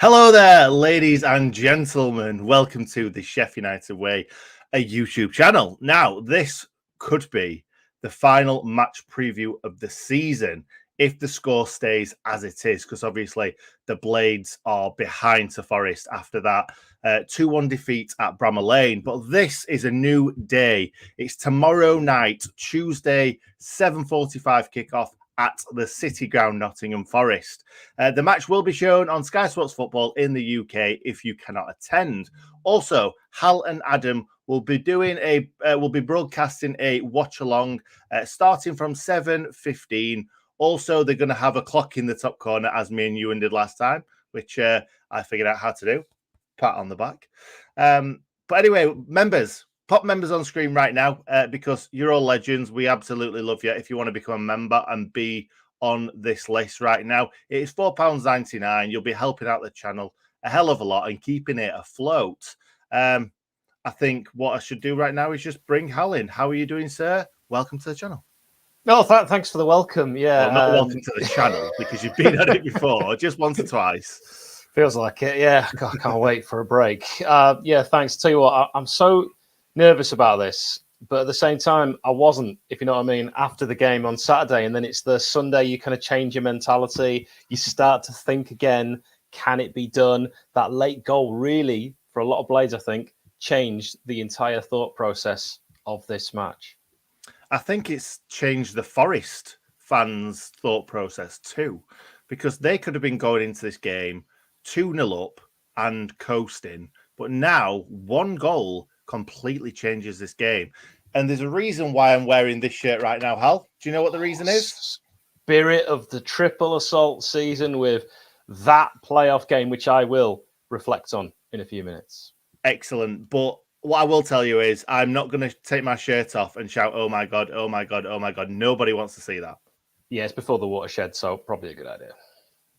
Hello there, ladies and gentlemen. Welcome to the Chef United Way, a YouTube channel. Now, this could be the final match preview of the season if the score stays as it is, because obviously the Blades are behind to Forest after that 2-1 defeat at Bramall Lane. But this is a new day. It's tomorrow night, Tuesday, 7:45 kickoff at the City Ground, Nottingham Forest. The match will be shown on Sky Sports Football in the UK if you cannot attend. Also, Hal and Adam will be broadcasting a watch along starting from 7:15. Also, they're going to have a clock in the top corner as me and Ewan did last time, which I figured out how to do. Pat on the back. But anyway, members. Pop members on screen right now because you're all legends. We absolutely love you. If you want to become a member and be on this list right now, it is £4.99. You'll be helping out the channel a hell of a lot and keeping it afloat. I think what I should do right now is just bring Hal in. How are you doing, sir? Welcome to the channel. No, thanks for the welcome. Yeah, well, not welcome to the channel because you've been on it before, just once or twice. Feels like it. Yeah, God, I can't wait for a break. Yeah, thanks. Tell you what, I'm so nervous about this, but at the same time, I wasn't, if you know what I mean, after the game on Saturday. And then it's the Sunday, you kind of change your mentality. You start to think again, can it be done? That late goal really, for a lot of Blades, I think, changed the entire thought process of this match. I think it's changed the Forest fans' thought process too, because they could have been going into this game 2-0 up and coasting, but now one goal completely changes this game. And there's a reason why I'm wearing this shirt right now, Hal. Do you know what the reason is? Spirit of the triple assault season with that playoff game, which I will reflect on in a few minutes. Excellent. But what I will tell you is I'm not going to take my shirt off and shout, oh my God, oh my God, oh my God. Nobody wants to see that. Yeah, it's before the watershed, so probably a good idea.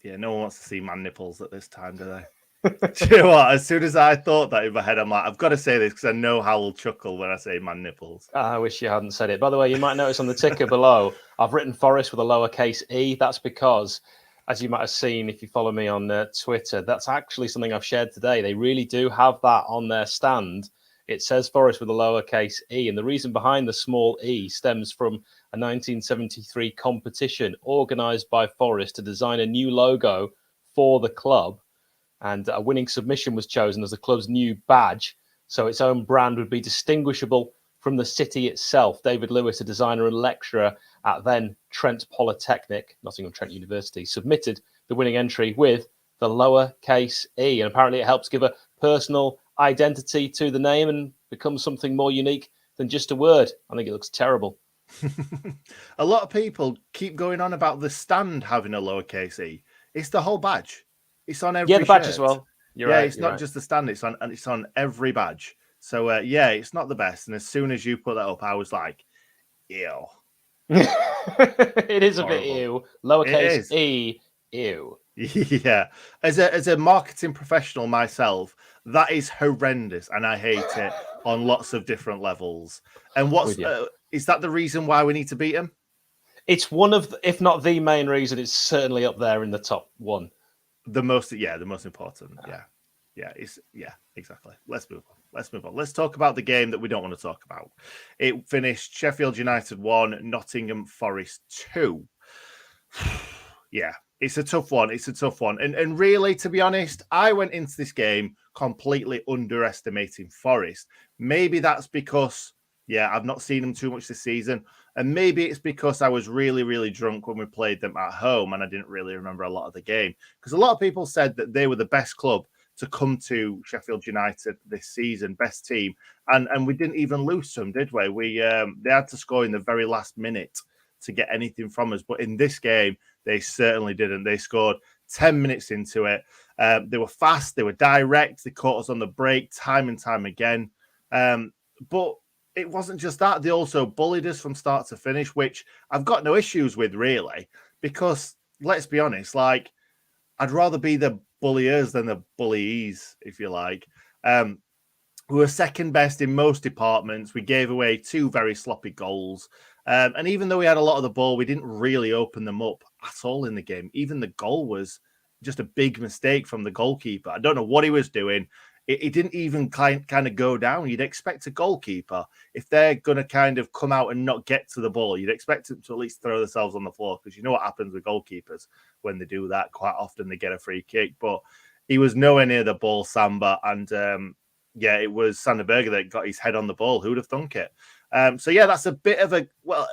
Yeah, no one wants to see man nipples at this time, do they? Do you know what? As soon as I thought that in my head, I'm like, I've got to say this because I know Hal will chuckle when I say man nipples. I wish you hadn't said it. By the way, you might notice on the ticker below, I've written Forest with a lowercase e. That's because, as you might have seen if you follow me on Twitter, that's actually something I've shared today. They really do have that on their stand. It says Forest with a lowercase e. And the reason behind the small e stems from a 1973 competition organised by Forest to design a new logo for the club. And a winning submission was chosen as the club's new badge, so its own brand would be distinguishable from the city itself. David Lewis, a designer and lecturer at then Trent Polytechnic, Nottingham Trent University, submitted the winning entry with the lowercase e. And apparently it helps give a personal identity to the name and becomes something more unique than just a word. I think it looks terrible. A lot of people keep going on about the stand having a lowercase e. It's the whole badge. It's on every the badge shirt as well. You're yeah, right, it's not just the stand. It's on every badge. So yeah, it's not the best. And as soon as you put that up, I was like, ew. It is a bit ew. Lowercase e, ew. Yeah. As a marketing professional myself, that is horrendous, and I hate it on lots of different levels. And is that the reason why we need to beat them? It's one of, if not the main reason. It's certainly up there in the top one. The most important. Yeah, exactly. Let's move on. Let's talk about the game that we don't want to talk about. It finished Sheffield United 1, Nottingham Forest 2. Yeah, it's a tough one. And really, to be honest, I went into this game completely underestimating Forest. Maybe that's because, I've not seen them too much this season. And maybe it's because I was really, really drunk when we played them at home and I didn't really remember a lot of the game. Because a lot of people said that they were the best club to come to Sheffield United this season, best team. And we didn't even lose to them, did we? They had to score in the very last minute to get anything from us. But in this game, they certainly didn't. They scored 10 minutes into it. They were fast. They were direct. They caught us on the break time and time again. But it wasn't just that. They also bullied us from start to finish, which I've got no issues with, really, because let's be honest, like, I'd rather be the bulliers than the bullies, if you like. We were second best in most departments. We gave away 2 very sloppy goals. And even though we had a lot of the ball, we didn't really open them up at all in the game. Even the goal was just a big mistake from the goalkeeper. I don't know what he was doing. It didn't even kind of go down. You'd expect a goalkeeper, if they're going to kind of come out and not get to the ball, you'd expect them to at least throw themselves on the floor, because you know what happens with goalkeepers when they do that. Quite often they get a free kick, but he was nowhere near the ball, Samba. And it was Sander Berge that got his head on the ball. Who'd have thunk it? So that's a bit of a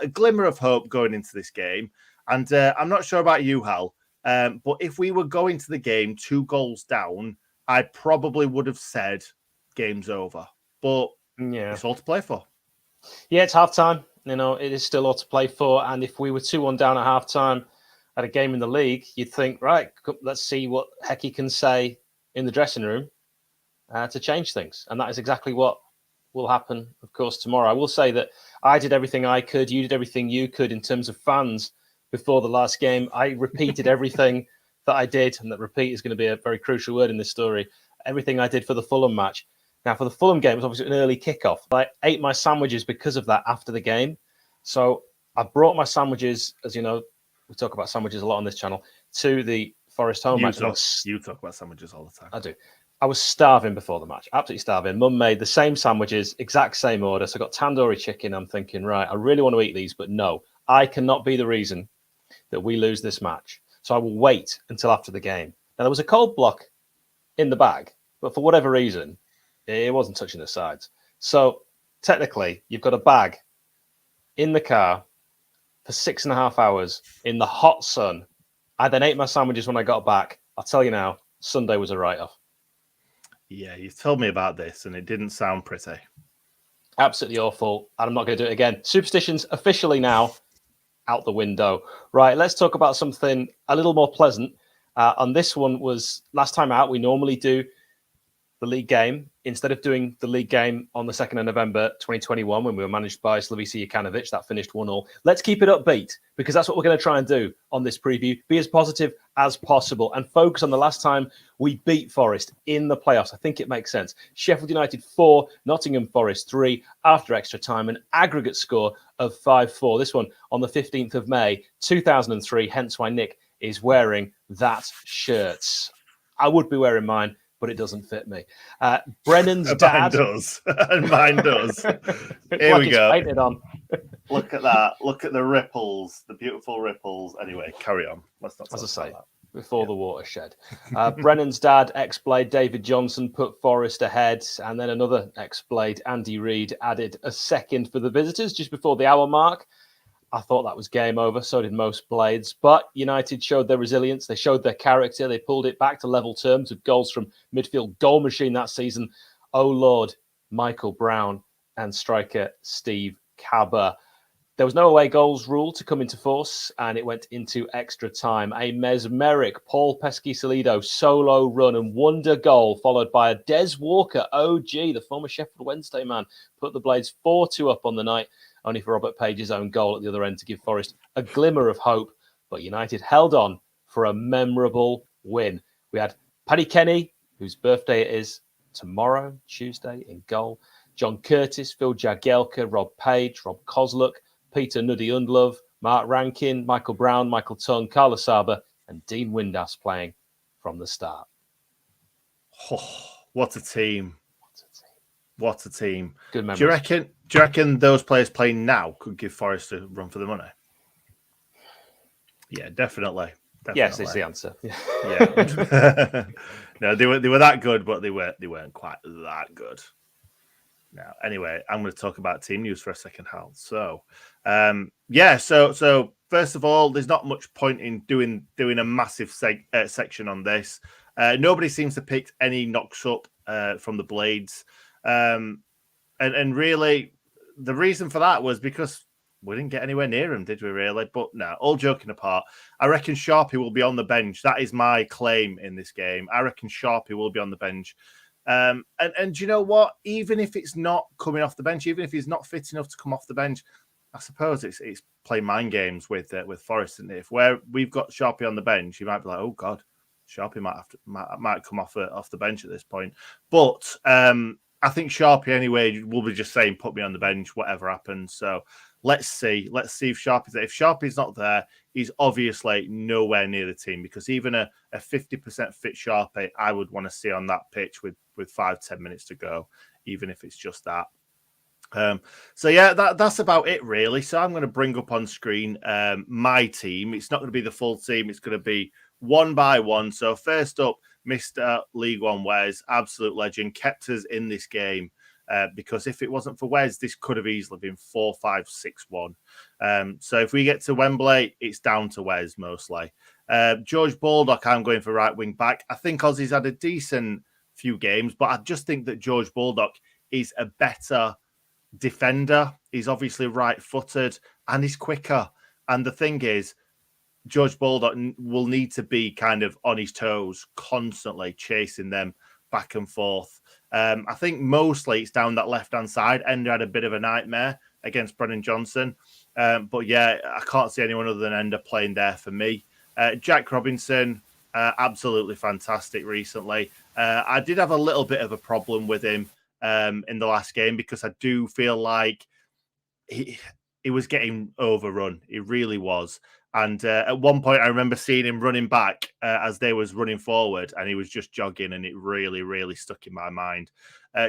glimmer of hope going into this game. And I'm not sure about you, Hal, but if we were going to the game 2 goals down, I probably would have said game's over. But it's all to play for. Yeah, it's halftime. It is still all to play for. And if we were 2-1 down at halftime at a game in the league, you'd think, right, let's see what Hecky can say in the dressing room to change things. And that is exactly what will happen, of course, tomorrow. I will say that I did everything I could. You did everything you could in terms of fans before the last game. I repeated everything that I did, and that repeat is going to be a very crucial word in this story. Everything I did for the Fulham match. Now, for the Fulham game, it was obviously an early kickoff. I ate my sandwiches because of that after the game. So I brought my sandwiches, as you know, we talk about sandwiches a lot on this channel, to the Forest home match. You talk about sandwiches all the time. I do. I was starving before the match, absolutely starving. Mum made the same sandwiches, exact same order. So I got tandoori chicken. I'm thinking, right, I really want to eat these, but no, I cannot be the reason that we lose this match. So I will wait until after the game. Now, there was a cold block in the bag, but for whatever reason, it wasn't touching the sides. So technically, you've got a bag in the car for 6.5 hours in the hot sun. I then ate my sandwiches when I got back. I'll tell you now, Sunday was a write-off. Yeah, you told me about this, and it didn't sound pretty. Absolutely awful, and I'm not going to do it again. Superstitions officially now out the window. Right, let's talk about something a little more pleasant. And this one was last time out. We normally do the league game. Instead of doing the league game on the 2nd of November 2021, when we were managed by Slavica Jokanovic, that finished 1-1. Let's keep it upbeat, because that's what we're going to try and do on this preview. Be as positive as possible and focus on the last time we beat Forest in the playoffs. I think it makes sense. Sheffield United 4, Nottingham Forest 3 after extra time, an aggregate score of 5-4. This one on the 15th of May 2003, hence why Nick is wearing that shirt. I would be wearing mine, but it doesn't fit me. Brennan's dad. Mine does. And mine does. Here like we go. Painted on. Look at that. Look at the ripples, the beautiful ripples. Anyway, carry on. Let's not talk As I say, about that. before the watershed. Brennan's dad, ex-Blade David Johnson, put Forest ahead. And then another ex-Blade, Andy Reid, added a second for the visitors just before the hour mark. I thought that was game over. So did most Blades. But United showed their resilience. They showed their character. They pulled it back to level terms with goals from midfield goal machine that season. Oh, Lord, Michael Brown and striker Steve Cabba. There was no away goals rule to come into force, and it went into extra time. A mesmeric Paul Pesky-Salido solo run and wonder goal, followed by a Des Walker OG, the former Sheffield Wednesday man, put the Blades 4-2 up on the night, only for Robert Page's own goal at the other end to give Forest a glimmer of hope. But United held on for a memorable win. We had Paddy Kenny, whose birthday it is tomorrow, Tuesday, in goal. John Curtis, Phil Jagielka, Rob Page, Rob Kozluk, Peter Nuddy Undlove, Mark Rankin, Michael Brown, Michael Tongue, Carlos Saba, and Dean Windass playing from the start. Oh, what a team. What a team. Good memories. Do you reckon those players playing now could give Forest a run for the money? Yeah, definitely. Yes, is the answer. Yeah. No, they were that good, but they weren't quite that good. Now, anyway, I'm going to talk about team news for a second, Hal. So, so first of all, there's not much point in doing a massive section on this. Nobody seems to pick any knocks up from the Blades, and really, the reason for that was because we didn't get anywhere near him, did we? Really? But no, all joking apart, I reckon Sharpie will be on the bench. That is my claim in this game. I reckon Sharpie will be on the bench. And you know what? Even if it's not coming off the bench, even if he's not fit enough to come off the bench, I suppose it's playing mind games with Forest. And if we've got Sharpie on the bench, you might be like, oh God, Sharpie might come off the bench at this point. But I think Sharpie anyway will be just saying, put me on the bench, whatever happens. So let's see if Sharp is there. If Sharp is not there, he's obviously nowhere near the team, because even a 50% fit Sharpie, I would want to see on that pitch with 5-10 minutes to go, even if it's just that. So yeah, that's about it really. So I'm going to bring up on screen my team. It's not going to be the full team. It's going to be one by one. So first up, Mr. League One Wes, absolute legend, kept us in this game. Because if it wasn't for Wes, this could have easily been 4-5-6-1. So if we get to Wembley, it's down to Wes mostly. George Baldock, I'm going for right wing back. I think Ozzy's had a decent few games, but I just think that George Baldock is a better defender. He's obviously right-footed and he's quicker. And the thing is, George Baldock will need to be kind of on his toes, constantly chasing them back and forth. I think mostly it's down that left-hand side. Ender had a bit of a nightmare against Brennan Johnson. But yeah, I can't see anyone other than Ender playing there for me. Jack Robinson, absolutely fantastic recently. I did have a little bit of a problem with him in the last game, because I do feel like he was getting overrun. He really was. And at one point, I remember seeing him running back as they was running forward, and he was just jogging, and it really, really stuck in my mind.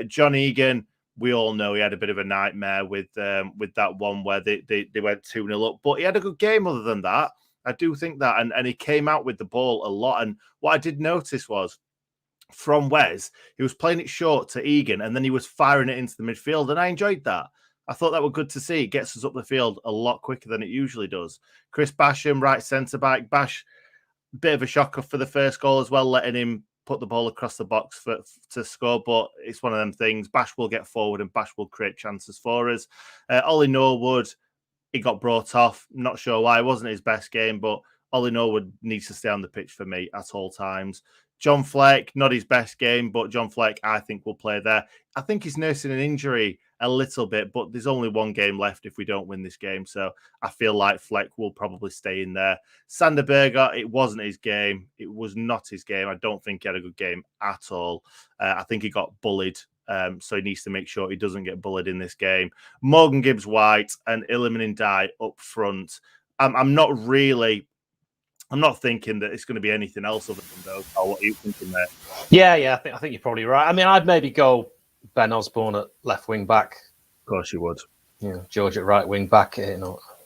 John Egan, we all know he had a bit of a nightmare with that one where they went 2-0 up, but he had a good game other than that. I do think that, and he came out with the ball a lot. And what I did notice was, from Wes, he was playing it short to Egan, and then he was firing it into the midfield, and I enjoyed that. I thought that was good to see. It gets us up the field a lot quicker than it usually does. Chris Basham, right centre-back. Bash, bit of a shocker for the first goal as well, letting him put the ball across the box to score, but it's one of them things. Bash will get forward and Bash will create chances for us. Ollie Norwood, he got brought off. Not sure why. It wasn't his best game, but Ollie Norwood needs to stay on the pitch for me at all times. John Fleck, not his best game, but John Fleck, I think, will play there. I think he's nursing an injury a little bit, but there's only one game left if we don't win this game. So I feel like Fleck will probably stay in there. Sander Berger, it wasn't his game. It was not his game. I don't think he had a good game at all. I think he got bullied. So he needs to make sure he doesn't get bullied in this game. Morgan Gibbs-White and Iliman Ndiaye up front. I'm not thinking that it's going to be anything else other than those. What are you thinking there? Yeah, I think you're probably right. I mean, I'd maybe go Ben Osborne at left wing back. Of course you would. Yeah, George at right wing back.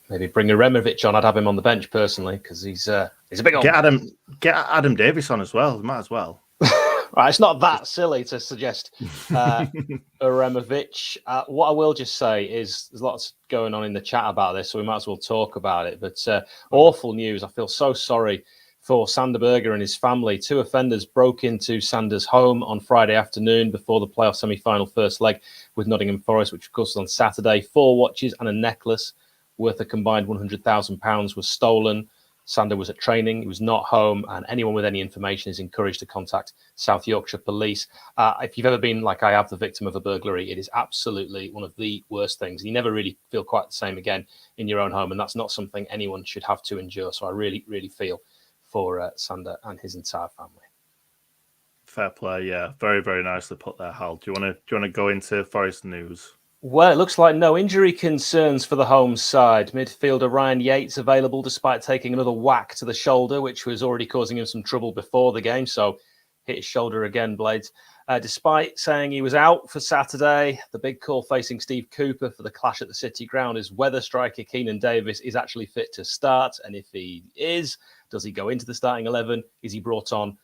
Maybe bring Aremovic on. I'd have him on the bench personally, because he's a big old... Get Adam Davis on as well. Might as well. Right, it's not that silly to suggest Aremovic. What I will just say is there's lots going on in the chat about this, so we might as well talk about it. But awful news. I feel so sorry for Sander Berger and his family. 2 offenders broke into Sander's home on Friday afternoon before the playoff semi-final first leg with Nottingham Forest, which of course was on Saturday. 4 watches and a necklace worth a combined £100,000 was stolen. Sander was at training, he was not home, and anyone with any information is encouraged to contact South Yorkshire Police. If you've ever been, like I have, the victim of a burglary, it is absolutely one of the worst things. You never really feel quite the same again in your own home, and that's not something anyone should have to endure. So I really, really feel for Sander and his entire family. Fair play, yeah. Very, very nicely put there, Hal. Do you want to go into Forest news? Well, it looks like no injury concerns for the home side. Midfielder Ryan Yates available despite taking another whack to the shoulder, which was already causing him some trouble before the game. So hit his shoulder again, Blades. Despite saying he was out for Saturday, the big call facing Steve Cooper for the clash at the City Ground is whether striker Keenan Davis is actually fit to start. And if he is, does he go into the starting 11? Is he brought on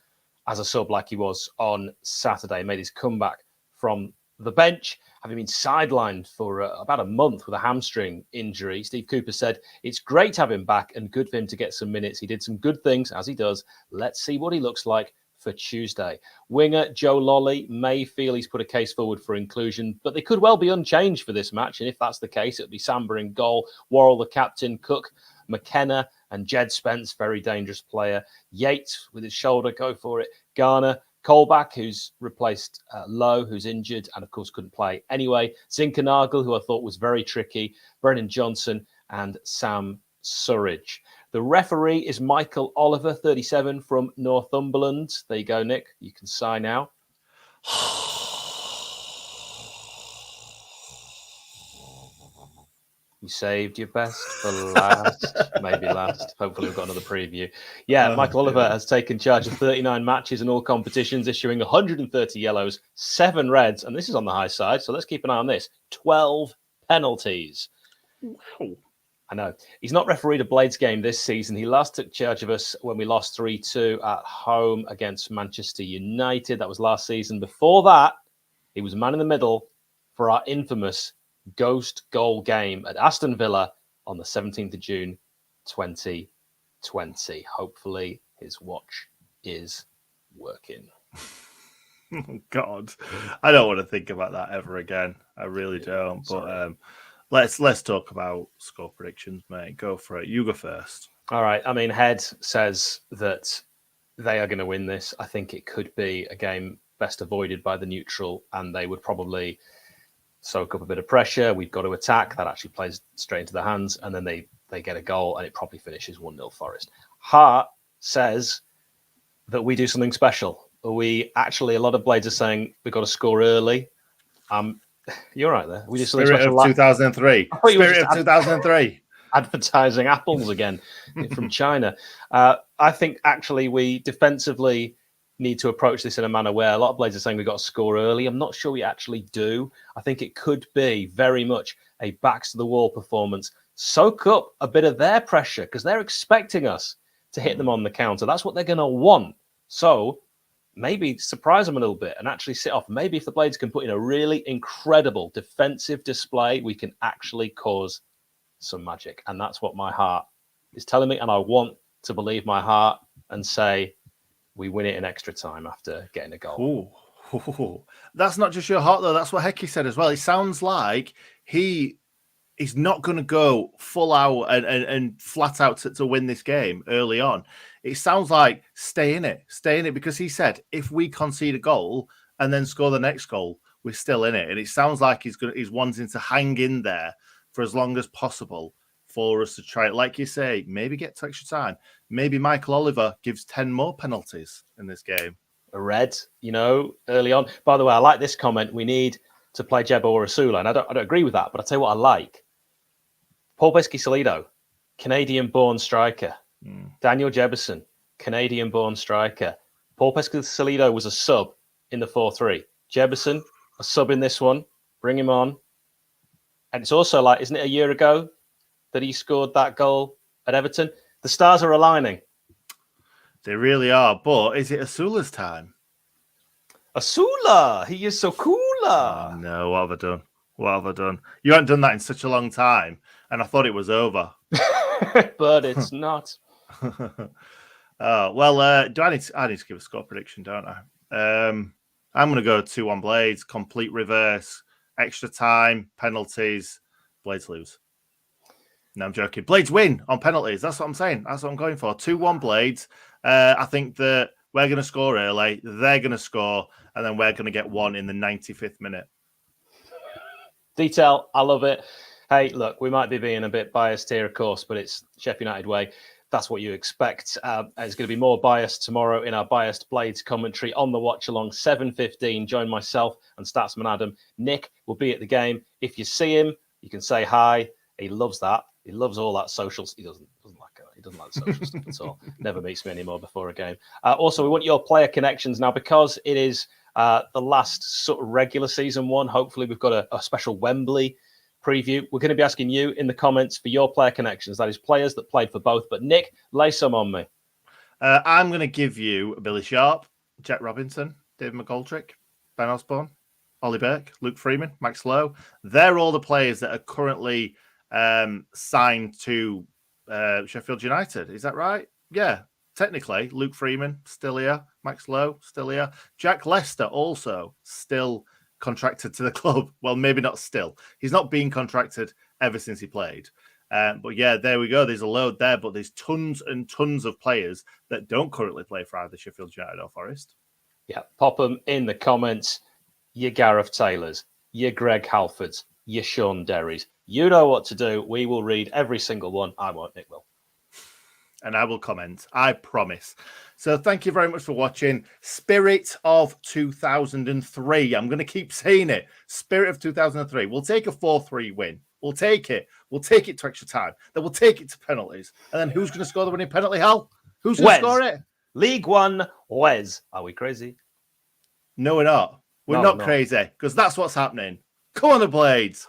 as a sub like he was on Saturday? Made his comeback from the bench, having been sidelined for about a month with a hamstring injury. Steve Cooper said, "It's great to have him back and good for him to get some minutes. He did some good things, as he does. Let's see what he looks like for Tuesday." Winger Joe Lolly may feel he's put a case forward for inclusion, but they could well be unchanged for this match. And if that's the case, it'll be Samba in goal, Worrell the captain, Cook, McKenna, and Jed Spence, very dangerous player. Yates with his shoulder, go for it. Garner, Colback, who's replaced Lowe, who's injured and, of course, couldn't play anyway. Zinkernagel, who I thought was very tricky. Brennan Johnson and Sam Surridge. The referee is Michael Oliver, 37, from Northumberland. There you go, Nick. You can sigh now. You saved your best for last, maybe last. Hopefully, we've got another preview. Yeah, Michael Oliver has taken charge of 39 matches in all competitions, issuing 130 yellows, 7 reds, and this is on the high side, so let's keep an eye on this. 12 penalties. Wow. I know. He's not refereed a Blades game this season. He last took charge of us when we lost 3-2 at home against Manchester United. That was last season. Before that, he was man in the middle for our infamous ghost goal game at Aston Villa on the 17th of June, 2020. Hopefully his watch is working. Oh, God, I don't want to think about that ever again. I really don't. But let's talk about score predictions, mate. Go for it. You go first. All right. I mean, Head says that they are going to win this. I think it could be a game best avoided by the neutral, and they would probably soak up a bit of pressure. We've got to attack. That actually plays straight into their hands, and then they get a goal, and it probably finishes 1-0 Forest. Hart says that we do something special. We actually, a lot of Blades are saying we've got to score early. You're right there. We do something Spirit special. of 2003. Spirit of 2003. Advertising apples again from China. I think actually we defensively need to approach this in a manner where a lot of Blades are saying we've got to score early. I'm not sure we actually do. I think it could be very much a backs to the wall performance. Soak up a bit of their pressure because they're expecting us to hit them on the counter. That's what they're going to want. So maybe surprise them a little bit and actually sit off. Maybe if the Blades can put in a really incredible defensive display, we can actually cause some magic. And that's what my heart is telling me. And I want to believe my heart and say we win it in extra time after getting a goal. Ooh. That's not just your heart, though. That's what Hecky said as well. It sounds like he's not going to go full out and flat out to win this game early on. It sounds like stay in it, because he said if we concede a goal and then score the next goal, we're still in it. And it sounds like he's wanting to hang in there for as long as possible for us to try it. Like you say, maybe get to extra time. Maybe Michael Oliver gives 10 more penalties in this game. A red, early on. By the way, I like this comment. We need to play Jebo or Asula. And I don't agree with that, but I'll tell you what I like. Paul Pesky-Salido, Canadian-born striker. Daniel Jebison, Canadian-born striker. Paul Pesky-Salido was a sub in the 4-3. Jebison, a sub in this one. Bring him on. And it's also like, isn't it a year ago that he scored that goal at Everton? The stars are aligning. They really are. But is it Asula's time? Asula! He is so cooler. Oh, no, what have I done? You haven't done that in such a long time. And I thought it was over. But it's not. Well, I need to give a score prediction, don't I? I'm going to go 2-1 Blades, complete reverse, extra time, penalties, Blades lose. No, I'm joking. Blades win on penalties. That's what I'm saying. That's what I'm going for. 2-1 Blades. I think that we're going to score early, they're going to score, and then we're going to get one in the 95th minute. Detail, I love it. Hey, look, we might be being a bit biased here, of course, but it's Sheffield United way. That's what you expect. It's going to be more biased tomorrow in our Biased Blades commentary on the watch along 7:15. Join myself and Statsman Adam. Nick will be at the game. If you see him, you can say hi. He loves that. He loves all that socials. He doesn't like the social stuff at all. Never meets me anymore before a game. Also, we want your player connections now because it is the last sort of regular season one. Hopefully, we've got a special Wembley preview. We're going to be asking you in the comments for your player connections. That is players that played for both. But Nick, lay some on me. I'm going to give you Billy Sharp, Jack Robinson, David McGoldrick, Ben Osborne, Ollie Burke, Luke Freeman, Max Lowe. They're all the players that are currently signed to Sheffield United. Is that right? Yeah. Technically, Luke Freeman, still here. Max Lowe, still here. Jack Lester, also still contracted to the club. Well, maybe not still. He's not been contracted ever since he played. But yeah, there we go. There's a load there, but there's tons and tons of players that don't currently play for either Sheffield United or Forest. Yeah, pop them in the comments. Your Gareth Taylors, your Greg Halfords, your Sean Derrys. You know what to do. We will read every single one. I won't, Nick will. And I will comment. I promise. So thank you very much for watching. Spirit of 2003. I'm going to keep saying it. Spirit of 2003. We'll take a 4-3 win. We'll take it. We'll take it to extra time. Then we'll take it to penalties. And then who's going to score the winning penalty, Hal? Who's going to score it? League One, Wes. Are we crazy? No, we're not. We're not crazy because that's what's happening. Come on, the Blades.